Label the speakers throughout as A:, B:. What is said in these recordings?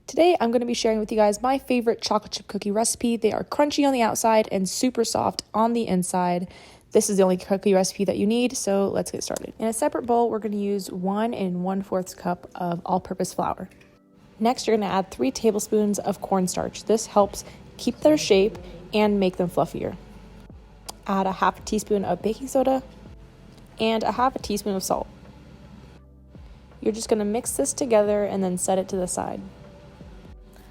A: Today, I'm going to be sharing with you guys my favorite chocolate chip cookie recipe. They are crunchy on the outside and super soft on the inside. This is the only cookie recipe that you need, so let's get started. In a separate bowl, we're going to use 1 1/4 cup of all-purpose flour. Next, you're going to add 3 tablespoons of cornstarch. This helps keep their shape and make them fluffier. Add a half a teaspoon of baking soda and a half a teaspoon of salt. You're just going to mix this together and then set it to the side.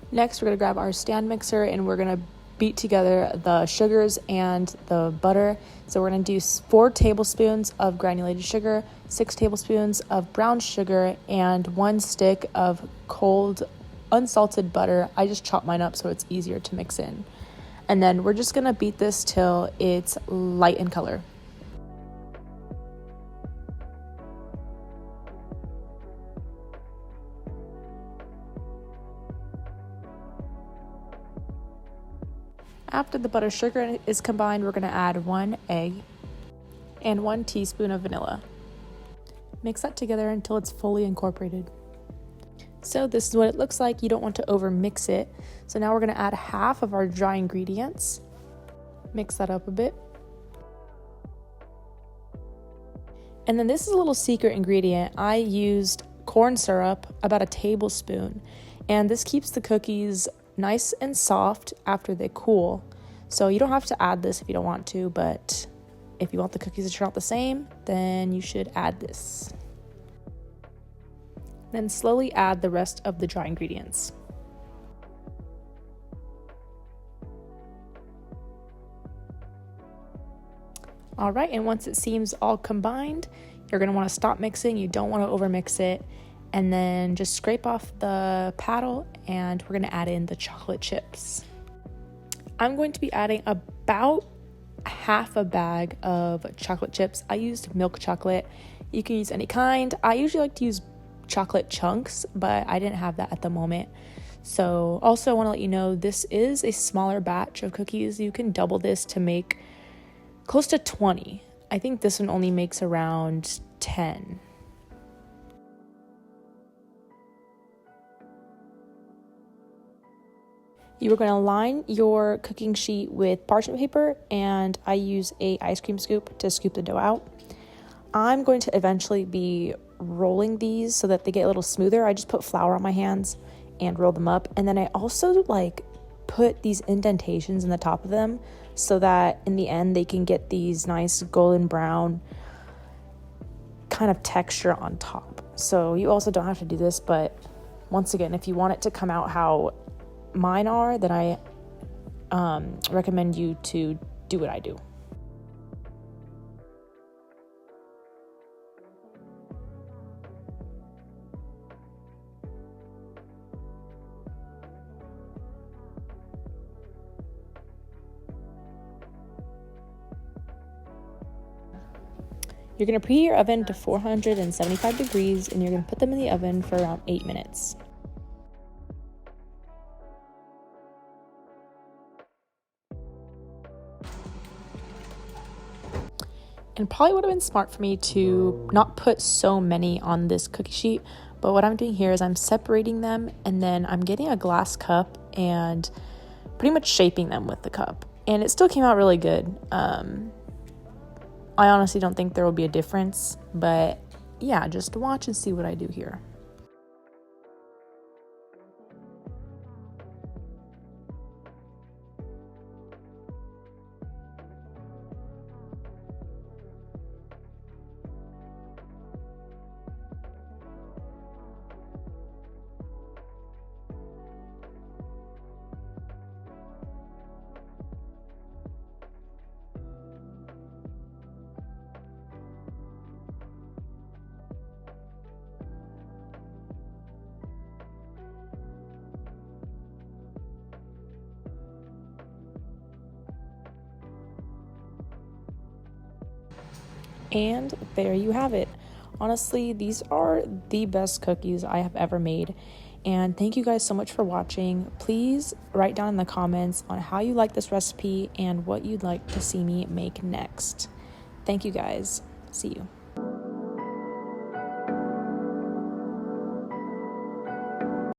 A: Next, we're going to grab our stand mixer and we're going to beat together the sugars and the butter. So we're going to do 4 tablespoons of granulated sugar, 6 tablespoons of brown sugar, and 1 stick of cold unsalted butter. I just chop mine up so it's easier to mix in. And then we're just going to beat this till it's light in color. After the butter sugar is combined, we're going to add 1 egg and 1 teaspoon of vanilla. Mix that together until it's fully incorporated. So this is what it looks like. You don't want to over mix it. So now we're going to add half of our dry ingredients. Mix that up a bit. And then this is a little secret ingredient. I used corn syrup, about a tablespoon, and this keeps the cookies nice and soft after they cool. So you don't have to add this if you don't want to, but if you want the cookies to turn out the same, then you should add this. Then slowly add the rest of the dry ingredients. All right, and once it seems all combined, you're going to want to stop mixing. You don't want to over mix it. And then just scrape off the paddle and we're going to add in the chocolate chips. I'm going to be adding about half a bag of chocolate chips. I used milk chocolate. You can use any kind. I usually like to use chocolate chunks, but I didn't have that at the moment. So also I want to let you know this is a smaller batch of cookies. You can double this to make close to 20. I think this one only makes around 10. You are going to line your cooking sheet with parchment paper, and I use a ice cream scoop to scoop the dough out. I'm going to eventually be rolling these so that they get a little smoother. I just put flour on my hands and roll them up, and then I also put these indentations in the top of them so that in the end they can get these nice golden brown kind of texture on top. So you also don't have to do this, but once again, if you want it to come out how mine are, then I recommend you to do what I do. You're going to preheat your oven to 475 degrees and you're going to put them in the oven for around 8 minutes. And probably would have been smart for me to not put so many on this cookie sheet, but what I'm doing here is I'm separating them and then I'm getting a glass cup and pretty much shaping them with the cup. And it still came out really good. I honestly don't think there will be a difference, but yeah, just watch and see what I do here. And there you have it. Honestly, these are the best cookies I have ever made. And thank you guys so much for watching. Please write down in the comments on how you like this recipe and what you'd like to see me make next. Thank you guys. See you.